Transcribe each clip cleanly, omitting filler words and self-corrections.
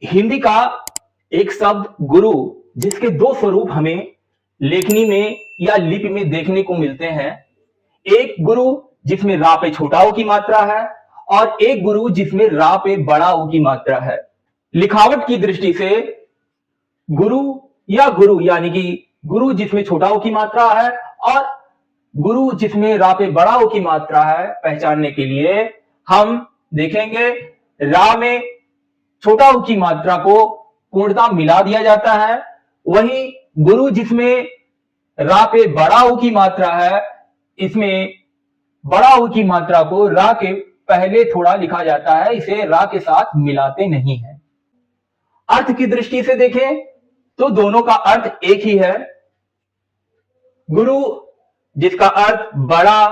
हिंदी का एक शब्द गुरु, जिसके दो स्वरूप हमें लेखनी में या लिपि में देखने को मिलते हैं। एक गुरु जिसमें रा पे छोटा ओ की मात्रा है और एक गुरु जिसमें रा पे बड़ा ओ की मात्रा है। लिखावट की दृष्टि से गुरु या गुरु यानी कि गुरु जिसमें छोटा ओ की मात्रा है और गुरु जिसमें रा पे बड़ा ओ की मात्रा है, पहचानने के लिए हम देखेंगे रा में छोटा उ की मात्रा को पूर्णतः मिला दिया जाता है, वहीं गुरु जिसमें रा पे बड़ा उ की मात्रा है, इसमें बड़ा उ की मात्रा को रा के पहले थोड़ा लिखा जाता है, इसे रा के साथ मिलाते नहीं है। अर्थ की दृष्टि से देखें तो दोनों का अर्थ एक ही है। गुरु जिसका अर्थ बड़ा,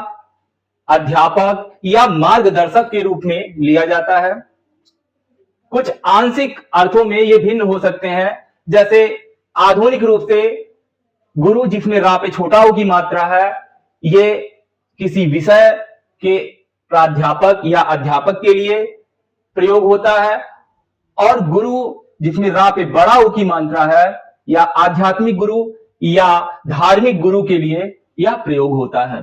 अध्यापक या मार्गदर्शक के रूप में लिया जाता है। कुछ आंशिक अर्थों में ये भिन्न हो सकते हैं, जैसे आधुनिक रूप से गुरु जिसमें रा पे छोटा ओ की मात्रा है, ये किसी विषय के प्राध्यापक या अध्यापक के लिए प्रयोग होता है, और गुरु जिसमें रा पे बड़ा ओ की मात्रा है या आध्यात्मिक गुरु या धार्मिक गुरु के लिए यह प्रयोग होता है।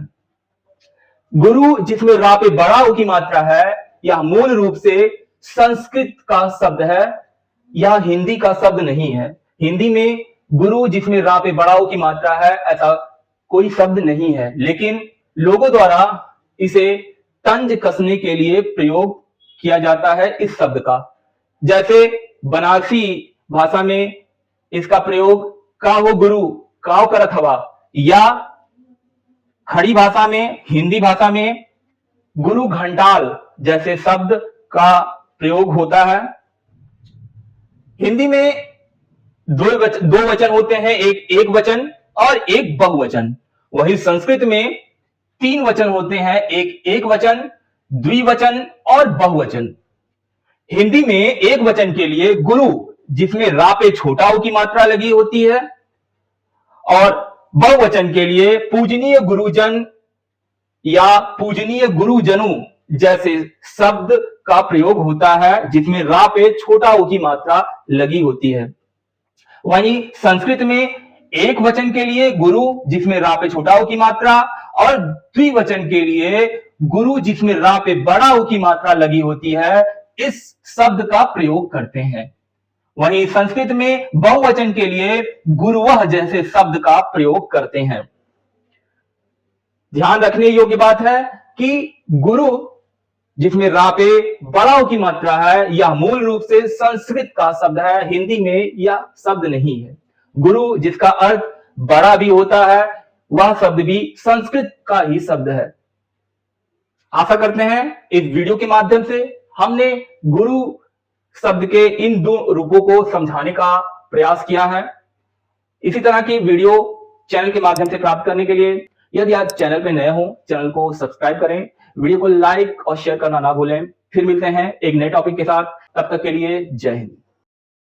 गुरु जिसमें रा पे बड़ा ओ की मात्रा है, यह मूल रूप से संस्कृत का शब्द है, यह हिंदी का शब्द नहीं है। हिंदी में गुरु जिसमें रा पे बड़ा ओ की मात्रा है ऐसा कोई शब्द नहीं है, लेकिन लोगों द्वारा इसे तंज कसने के लिए प्रयोग किया जाता है इस शब्द का। जैसे बनारसी भाषा में इसका प्रयोग का हो गुरु काव करत हवा, या खड़ी भाषा में, हिंदी भाषा में गुरु घंटाल जैसे शब्द का प्रयोग होता है। हिंदी में दो वचन होते हैं, एक वचन और एक बहुवचन। वही संस्कृत में 3 वचन होते हैं, एक वचन, द्विवचन और बहुवचन। हिंदी में एक वचन के लिए गुरु जिसमें रा पे छोटा ओ की मात्रा लगी होती है, और बहुवचन के लिए पूजनीय गुरुजन या पूजनीय गुरुजनों जैसे शब्द का प्रयोग होता है, जिसमें रा पे छोटा ओ की मात्रा लगी होती है। वहीं संस्कृत में एक वचन के लिए गुरु जिसमें रा पे छोटा ओ की मात्रा और द्विवचन के लिए गुरु जिसमें रा पे बड़ा ओ की मात्रा लगी होती है, इस शब्द का प्रयोग करते हैं। वहीं संस्कृत में बहुवचन के लिए गुरुवह जैसे शब्द का प्रयोग करते हैं। ध्यान रखने योग्य बात है कि गुरु जिसमें रा पे बड़ा ओ की मात्रा है, यह मूल रूप से संस्कृत का शब्द है, हिंदी में यह शब्द नहीं है। गुरु जिसका अर्थ बड़ा भी होता है, वह शब्द भी संस्कृत का ही शब्द है। आशा करते हैं इस वीडियो के माध्यम से हमने गुरु शब्द के इन 2 रूपों को समझाने का प्रयास किया है। इसी तरह की वीडियो चैनल के माध्यम से प्राप्त करने के लिए यदि आप चैनल पे नए हो, चैनल को सब्सक्राइब करें, वीडियो को लाइक और शेयर करना ना भूलें। फिर मिलते हैं एक नए टॉपिक के साथ, तब तक के लिए जय हिंद।